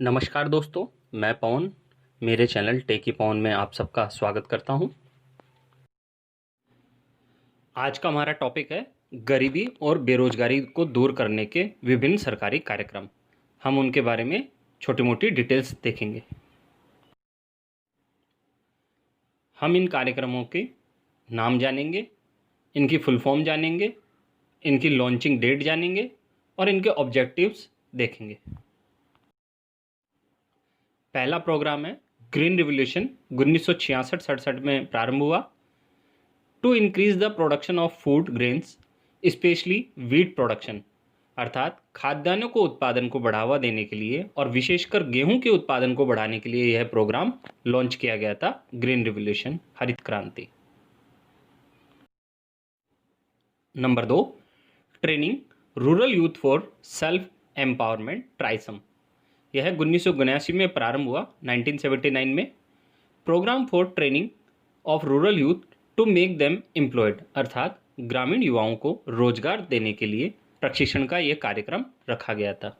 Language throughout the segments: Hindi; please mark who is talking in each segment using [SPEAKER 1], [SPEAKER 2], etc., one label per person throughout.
[SPEAKER 1] नमस्कार दोस्तों, मैं पवन मेरे चैनल टेकी पवन में आप सबका स्वागत करता हूं। आज का हमारा टॉपिक है गरीबी और बेरोजगारी को दूर करने के विभिन्न सरकारी कार्यक्रम। हम उनके बारे में छोटी मोटी डिटेल्स देखेंगे। हम इन कार्यक्रमों के नाम जानेंगे, इनकी फुल फॉर्म जानेंगे, इनकी लॉन्चिंग डेट जानेंगे और इनके ऑब्जेक्टिव्स देखेंगे। पहला प्रोग्राम है ग्रीन रिवोल्यूशन, 1966-67 में प्रारंभ हुआ। To increase the production of food grains specially wheat production, अर्थात खाद्यान्नों को उत्पादन को बढ़ावा देने के लिए और विशेषकर गेहूं के उत्पादन को बढ़ाने के लिए यह प्रोग्राम लॉन्च किया गया था। ग्रीन रिवोल्यूशन, हरित क्रांति। Number 2, training rural youth for self empowerment, TRYSEM. यह 1979 में प्रारंभ हुआ, 1979 में। Program for training of rural youth to make them employed, अर्थात ग्रामीण युवाओं को रोजगार देने के लिए प्रशिक्षण का यह कार्यक्रम रखा गया था।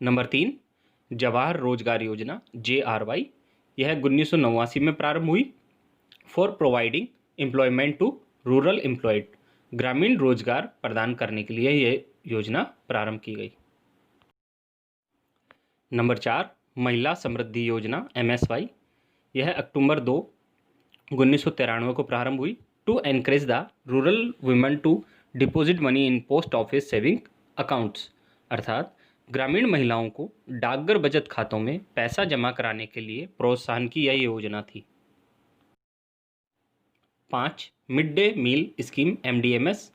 [SPEAKER 1] नंबर 3, जवाहर रोजगार योजना, JRY। यह 1989 में प्रारंभ हुई। For providing employment to rural employed, ग्रामीण रोजगार प्रदान करने के लिए यह योजना प्रारंभ की गई। नंबर 4, महिला समृद्धि योजना, MSY। यह अक्टूबर 2, 1993 को प्रारंभ हुई। To encourage the rural women to deposit money in post office saving accounts, अर्थात ग्रामीण महिलाओं को डाकघर बचत खातों में पैसा जमा कराने के लिए प्रोत्साहन की यह योजना थी। 5, mid day meal scheme, MDMS।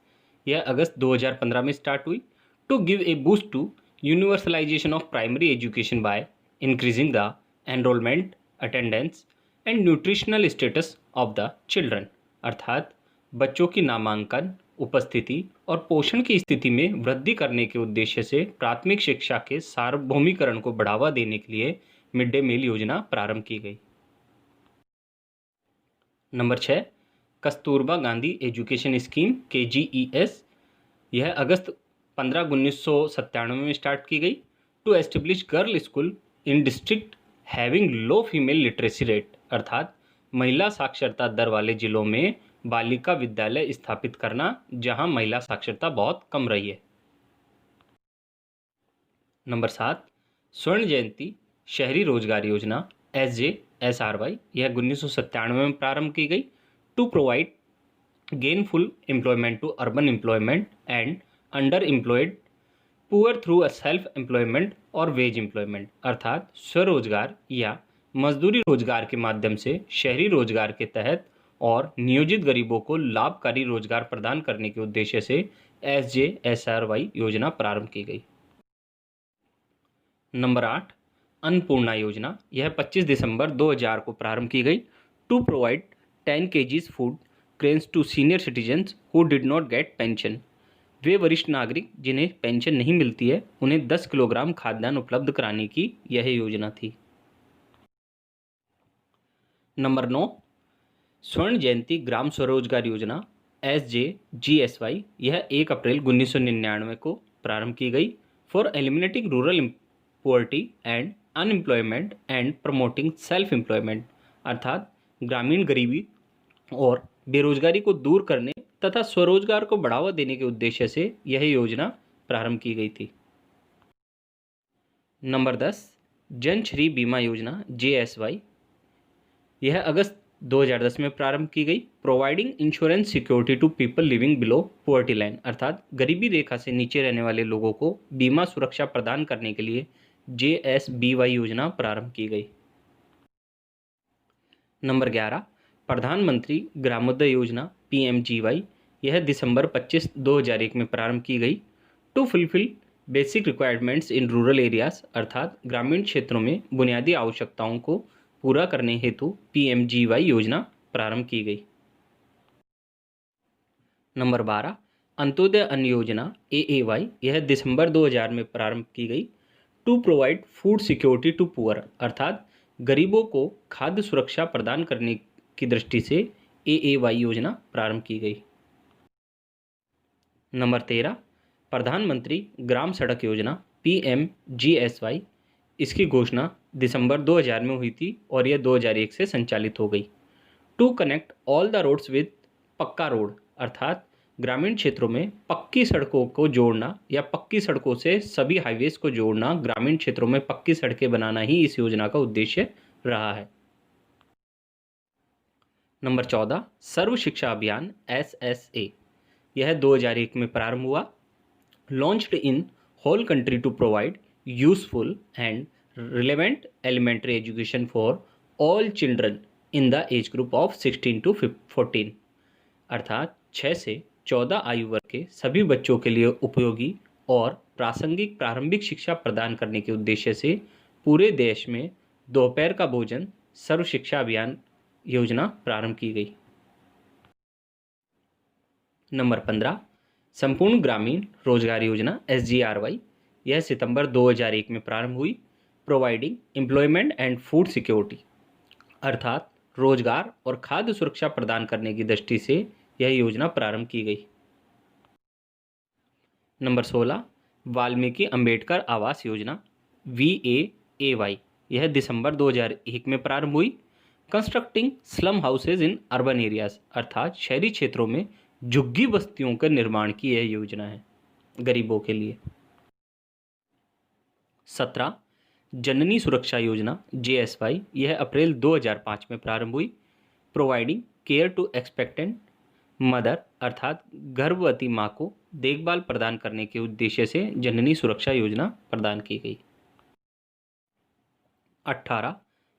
[SPEAKER 1] यह अगस्त 2015 में स्टार्ट हुई। To give a boost to universalization of primary education by increasing the enrolment, attendance and nutritional status of the children, अर्थात बच्चों की नामांकन, उपस्थिति और पोषण की स्थिति में वृद्धि करने के उद्देश्य से प्राथमिक शिक्षा के सार्वभौमिकरण को बढ़ावा देने के लिए मिड डे मील योजना प्रारंभ की गई। Number 6, Kasturba Gandhi education scheme, KGES। यह अगस्त 15, 1997 में स्टार्ट की गई। To establish girl school in district having low female literacy rate, अर्थात महिला साक्षरता दर वाले जिलों में बालिका विद्यालय स्थापित करना जहां महिला साक्षरता बहुत कम रही है। नंबर 7, स्वर्ण जयंती शहरी रोजगार योजना, SJSRY। यह 1997 में प्रारंभ की गई। To provide gainful employment to urban employment and underemployed poor through self employment और वेज एम्प्लॉयमेंट, अर्थात स्वरोजगार या मजदूरी रोजगार के माध्यम से शहरी रोजगार के तहत और नियोजित गरीबों को लाभकारी रोजगार प्रदान करने के उद्देश्य से SJSRY योजना प्रारंभ की गई। नंबर 8, अन्नपूर्णा योजना। यह 25 दिसंबर 2000 को प्रारंभ की गई। To provide 10 kgs food grains to senior citizens who did not get pension. वे वरिष्ठ नागरिक जिन्हें पेंशन नहीं मिलती है उन्हें 10 किलोग्राम खाद्यान्न उपलब्ध कराने की यह योजना थी। नंबर 9, स्वर्ण जयंती ग्राम स्वरोजगार योजना, SJGSY। यह 1 अप्रैल 1999 को प्रारंभ की गई। For eliminating rural poverty and unemployment and promoting self employment, अर्थात ग्रामीण गरीबी और बेरोजगारी को दूर करने तथा स्वरोजगार को बढ़ावा देने के उद्देश्य से यह योजना प्रारंभ की गई थी। नंबर 10, जन श्री बीमा योजना, JSY। यह अगस्त 2010 में प्रारंभ की गई। Providing insurance security to people living below poverty line, अर्थात गरीबी रेखा से नीचे रहने वाले लोगों को बीमा सुरक्षा प्रदान करने के लिए JSBY योजना प्रारंभ की गई। नंबर 11, प्रधानमंत्री ग्रामोदय योजना, PMGY। यह दिसंबर 25, 2001 में प्रारंभ की गई। To fulfil basic requirements in rural areas, अर्थात ग्रामीण क्षेत्रों में बुनियादी आवश्यकताओं को पूरा करने हेतु PMGY योजना प्रारंभ की गई। नंबर 12, अंत्योदय अन्न योजना, AAY। यह दिसंबर 2000 में प्रारंभ की गई। To provide food security to poor, अर्थात गरीबों को खाद्य सुरक्षा प्रदान करने की दृष्टि से AAY योजना प्रारंभ की गई। नंबर 13, प्रधानमंत्री ग्राम सड़क योजना, PMGSY, इसकी घोषणा दिसंबर 2000 में हुई थी और यह 2001 से संचालित हो गई। To connect all the roads with pucca road, अर्थात ग्रामीण क्षेत्रों में पक्की सड़कों को जोड़ना या पक्की सड़कों से सभी हाईवेज को जोड़ना, ग्रामीण क्षेत्रों में पक्की सड़कें बनाना ही इस योजना का उद्देश्य रहा है। नंबर 14, सर्व शिक्षा अभियान SSA, यह 2001 में प्रारंभ हुआ। Launched in whole country to provide useful and relevant elementary education for all children in the age group of 16 to 14, अर्थात 6 से 14 आयु वर्ग के सभी बच्चों के लिए उपयोगी और प्रासंगिक प्रारंभिक शिक्षा प्रदान करने के उद्देश्य से पूरे देश में दोपहर का भोजन सर्व शिक्षा अभियान योजना प्रारंभ की गई। नंबर 15, संपूर्ण ग्रामीण रोजगार योजना SGRY, यह सितंबर 2001 में प्रारंभ हुई। Providing employment and food security, अर्थात रोजगार और खाद्य सुरक्षा प्रदान करने की दृष्टि से यह योजना प्रारंभ की गई। नंबर 16, वाल्मीकि अंबेडकर आवास योजना VAAY, यह दिसंबर 2001 में प्रारंभ हुई। Constructing slum houses in urban areas, अर्थात शहरी क्षेत्रों में झुग्गी बस्तियों के निर्माण की यह योजना है गरीबों के लिए। 17, जननी सुरक्षा योजना JSY, यह अप्रैल 2005 में प्रारंभ हुई। Providing care to expectant mother, अर्थात गर्भवती माँ को देखभाल प्रदान करने के उद्देश्य से जननी सुरक्षा योजना प्रदान की गई। 18,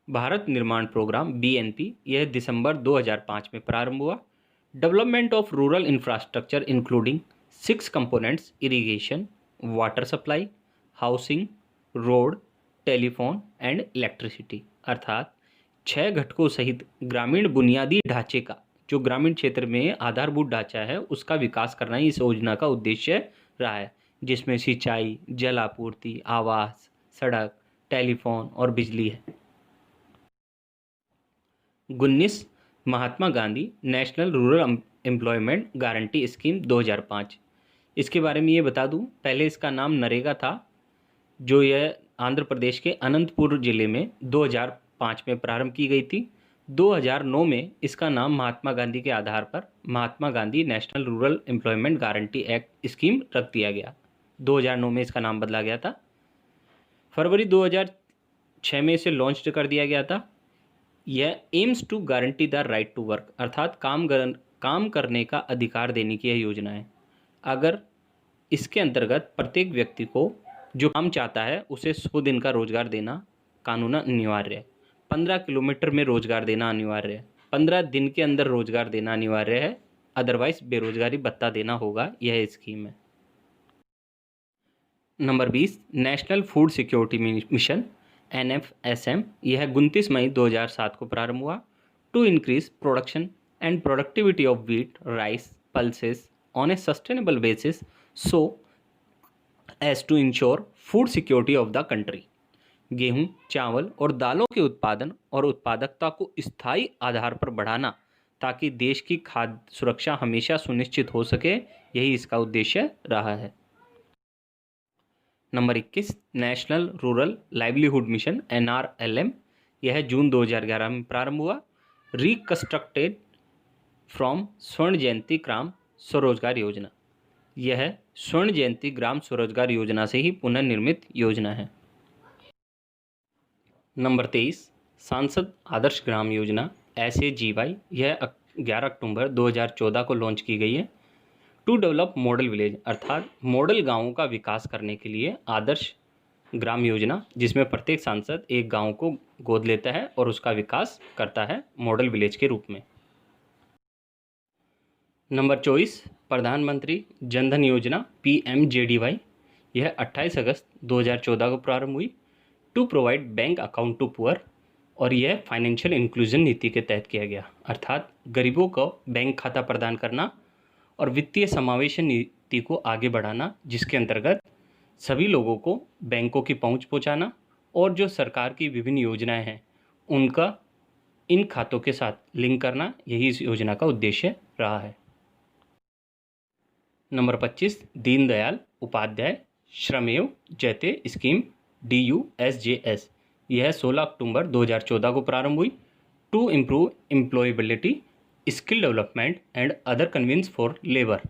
[SPEAKER 1] भारत निर्माण प्रोग्राम BNP, यह दिसंबर 2005 में प्रारंभ हुआ। Development of rural infrastructure including 6 components, irrigation, water supply, housing, road, telephone and electricity, अर्थात 6 घटकों सहित ग्रामीण बुनियादी ढांचे का, जो ग्रामीण क्षेत्र में आधारभूत ढांचा है उसका विकास करना ही इस योजना का उद्देश्य रहा है, जिसमें सिंचाई, जल आपूर्ति, आवास, सड़क, टेलीफोन और बिजली है। 19, Mahatma Gandhi national rural employment guarantee scheme 2005, इसके बारे में ये बता दूं, पहले इसका नाम नरेगा था, जो यह आंध्र प्रदेश के अनंतपुर जिले में 2005 में प्रारंभ की गई थी। 2009 में इसका नाम महात्मा गांधी के आधार पर Mahatma Gandhi national rural employment guarantee act scheme रख दिया गया। 2009 में इसका नाम बदला गया था। फरवरी 2006 में इसे लॉन्च कर दिया गया था। यह aims to guarantee the right to work, अर्थात काम करने का अधिकार देने की यह योजना है। अगर इसके अंतर्गत प्रत्येक व्यक्ति को जो काम चाहता है उसे 100 दिन का रोजगार देना कानूनन अनिवार्य है। 15 किलोमीटर में रोजगार देना अनिवार्य है। 15 दिन के अंदर रोजगार देना अनिवार्य है, अदरवाइज बेरोजगारी भत्ता देना होगा। यह स्कीम है। Number 20, national food security mission NFSM, यह 29 मई 2007 को प्रारंभ हुआ। To increase production and productivity of wheat, rice, pulses on a sustainable basis so as to ensure food security of the country. गेहूं, चावल और दालों के उत्पादन और उत्पादकता को स्थायी आधार पर बढ़ाना ताकि देश की खाद्य सुरक्षा हमेशा सुनिश्चित हो सके, यही इसका उद्देश्य रहा है। Number 21, national rural livelihood mission NRLM, यह जून 2011 में प्रारंभ हुआ। रिकंस्ट्रक्टेड फ्रॉम स्वर्ण जयंती ग्राम स्वरोजगार योजना, यह स्वर्ण जयंती ग्राम स्वरोजगार योजना से ही पुनर्निर्मित योजना है। नंबर 23, सांसद आदर्श ग्राम योजना SAGY, यह 11 अक्टूबर 2014 को लॉन्च की गई है। टू डेवलप मॉडल विलेज, अर्थात मॉडल गांवों का विकास करने के लिए आदर्श ग्राम योजना, जिसमें प्रत्येक सांसद एक गांव को गोद लेता है और उसका विकास करता है मॉडल विलेज के रूप में। नंबर 24, प्रधानमंत्री जनधन योजना PMJDY, यह 28 अगस्त 2014 को प्रारंभ हुई। To provide bank account to poor, और यह फाइनेंशियल इंक्लूजन नीति के तहत किया गया, अर्थात गरीबों को बैंक खाता प्रदान करना और वित्तीय समावेशन नीति को आगे बढ़ाना, जिसके अंतर्गत सभी लोगों को बैंकों की पहुंच पहुंचाना और जो सरकार की विभिन्न योजनाएं हैं उनका इन खातों के साथ लिंक करना, यही इस योजना का उद्देश्य रहा है। Number 25, Deendayal Upadhyay Shramev Jayate scheme DUSJS, यह 16 अक्टूबर 2014 को प्रारंभ हुई। To improve employability, skill development and other conveniences for labour,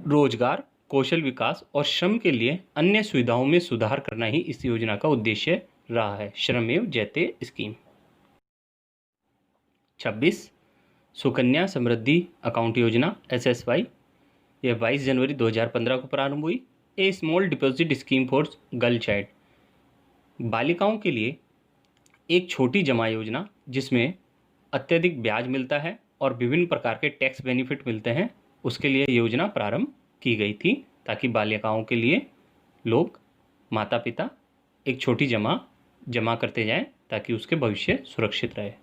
[SPEAKER 1] रोजगार, कौशल विकास और श्रम के लिए अन्य सुविधाओं में सुधार करना ही इस योजना का उद्देश्य रहा है। Shramev Jayate scheme. 26 Sukanya Samriddhi account Yojana SSY, यह 22 जनवरी 2015 को प्रारंभ हुई। A small deposit scheme for girl child, बालिकाओं के लिए एक छोटी जमा योजना जिसमें अत्यधिक ब्याज मिलता है और विभिन्न प्रकार के टैक्स बेनिफिट मिलते हैं, उसके लिए योजना प्रारंभ की गई थी ताकि बालिकाओं के लिए लोग, माता पिता एक छोटी जमा करते जाएं ताकि उसके भविष्य सुरक्षित रहे।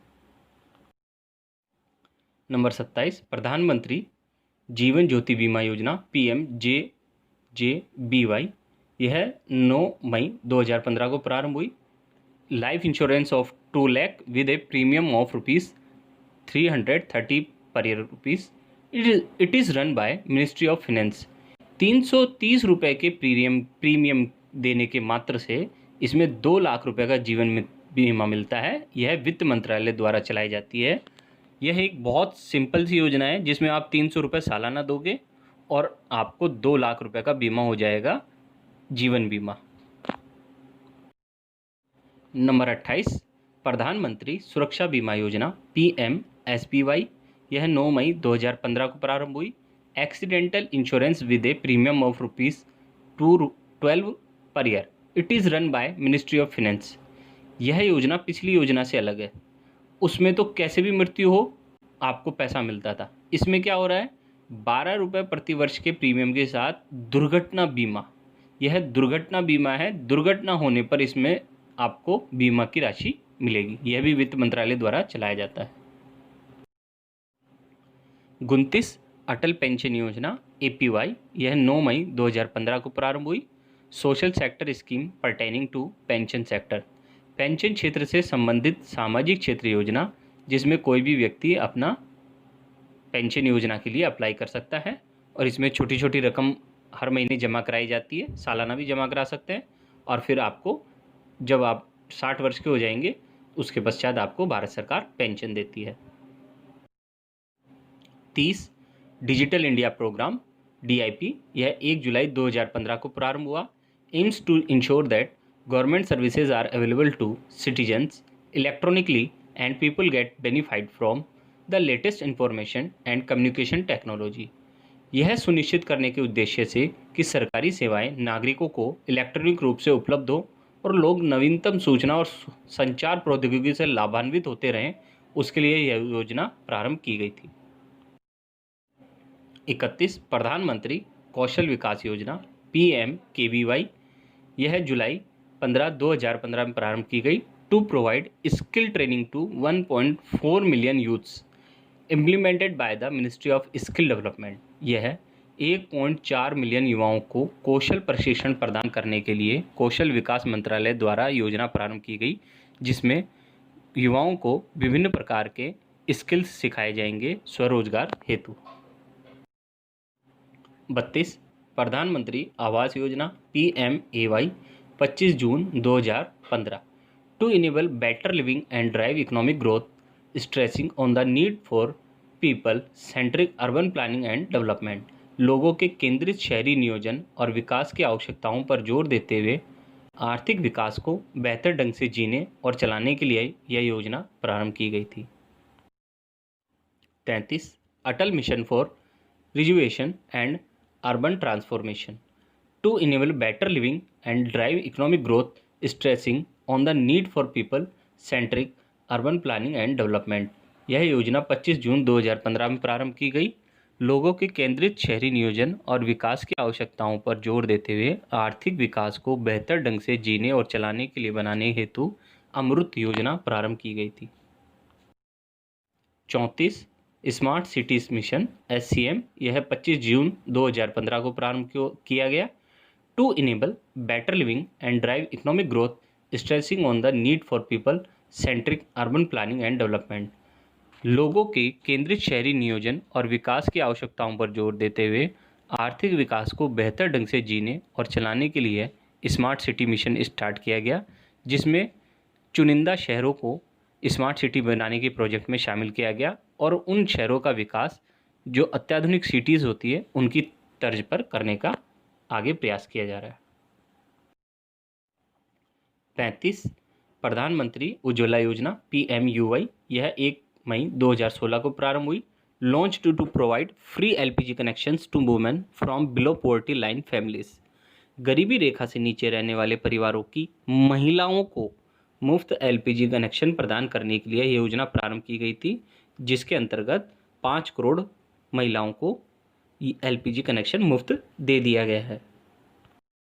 [SPEAKER 1] नंबर 27 प्रधानमंत्री जीवन ज्योति बीमा योजना PMJJBY, यह 9 मई 2015 को प्रारंभ हुई। Life insurance of 2 lakh with A premium of ₹330 per year rupees. It is run by ministry of finance. 330 रुपये के प्रीमियम देने के मात्र से इसमें 2 लाख रुपए का जीवन बीमा मिलता है। यह वित्त मंत्रालय द्वारा चलाई जाती है। यह एक बहुत सिंपल सी योजना है जिसमें आप 300 रुपये सालाना दोगे और आपको 2 लाख रुपए का बीमा हो जाएगा, जीवन बीमा। नंबर 28 प्रधानमंत्री सुरक्षा बीमा योजना PMSBY, यह 9 मई 2015 को प्रारंभ हुई। Accidental insurance with A premium of ₹212 per year. It is run by ministry of finance. यह योजना पिछली योजना से अलग है। उसमें तो कैसे भी मृत्यु हो आपको पैसा मिलता था, इसमें क्या हो रहा है, 12 रुपये प्रति वर्ष के प्रीमियम के साथ दुर्घटना बीमा। यह दुर्घटना बीमा है, दुर्घटना होने पर इसमें आपको बीमा की राशि मिलेगी। यह भी वित्त मंत्रालय द्वारा चलाया जाता है। 29 अटल पेंशन योजना APY, यह 9 मई 2015 को प्रारंभ हुई। Social sector scheme pertaining to pension sector, pension क्षेत्र से संबंधित सामाजिक क्षेत्र योजना जिसमें कोई भी व्यक्ति अपना पेंशन योजना के लिए अप्लाई कर सकता है और इसमें छोटी छोटी रकम हर महीने जमा कराई जाती है, सालाना भी जमा करा सकते हैं और फिर आपको जब आप 60 वर्ष के हो जाएंगे उसके पश्चात आपको भारत सरकार पेंशन देती है। 30 डिजिटल इंडिया प्रोग्राम DIP, यह 1 जुलाई 2015 को प्रारंभ हुआ। Aims to ensure that government services are available to citizens electronically and people get benefit from the latest information and communication technology। यह सुनिश्चित करने के उद्देश्य से कि सरकारी सेवाएं नागरिकों को इलेक्ट्रॉनिक रूप से उपलब्ध हो और लोग नवीनतम सूचना और संचार प्रौद्योगिकी से लाभान्वित होते रहें, उसके लिए यह योजना प्रारंभ की गई थी। 31 प्रधानमंत्री कौशल विकास योजना PMKVY, यह जुलाई 15, 2015 में प्रारंभ की गई। To provide skill training to 1.4 million youths implemented by the ministry of skill development, यह 1.4 मिलियन युवाओं को कौशल प्रशिक्षण प्रदान करने के लिए कौशल विकास मंत्रालय द्वारा योजना प्रारंभ की गई, जिसमें युवाओं को विभिन्न प्रकार के स्किल्स सिखाए जाएंगे स्वरोजगार हेतु। 32 प्रधानमंत्री आवास योजना PMAY, 25 जून 2015। To enable better living and drive economic growth, stressing on the need for people centric urban planning and development, लोगों के केंद्रित शहरी नियोजन और विकास की आवश्यकताओं पर जोर देते हुए आर्थिक विकास को बेहतर ढंग से जीने और चलाने के लिए यह योजना प्रारंभ की गई थी। 33 Atal mission for rejuvenation and urban transformation, to enable better living and drive economic growth, stressing on the need for people centric urban planning and development, यह योजना 25 जून 2015 में प्रारंभ की गई। लोगों के केंद्रित शहरी नियोजन और विकास की आवश्यकताओं पर जोर देते हुए आर्थिक विकास को बेहतर ढंग से जीने और चलाने के लिए बनाने हेतु अमृत योजना प्रारंभ की गई थी। 34 स्मार्ट सिटीज मिशन SCM, यह 25 जून 2015 को प्रारंभ किया गया। To enable better living and drive economic growth, stressing on the need for people centric urban planning and development, लोगों के केंद्रित शहरी नियोजन और विकास की आवश्यकताओं पर जोर देते हुए आर्थिक विकास को बेहतर ढंग से जीने और चलाने के लिए स्मार्ट सिटी मिशन स्टार्ट किया गया, जिसमें चुनिंदा शहरों को स्मार्ट सिटी बनाने के प्रोजेक्ट में शामिल किया गया और उन शहरों का विकास जो अत्याधुनिक सिटीज़ होती है उनकी तर्ज पर करने का आगे प्रयास किया जा रहा है। 35 प्रधानमंत्री उज्ज्वला योजना PMUY, यह 1 मई 2016 को प्रारंभ हुई। Launch to provide free LPG connections to women from below poverty line families. गरीबी रेखा से नीचे रहने वाले परिवारों की महिलाओं को मुफ्त LPG कनेक्शन प्रदान करने के लिए यह योजना प्रारंभ की गई थी, जिसके अंतर्गत 5 करोड़ महिलाओं को LPG कनेक्शन मुफ्त दे दिया गया है।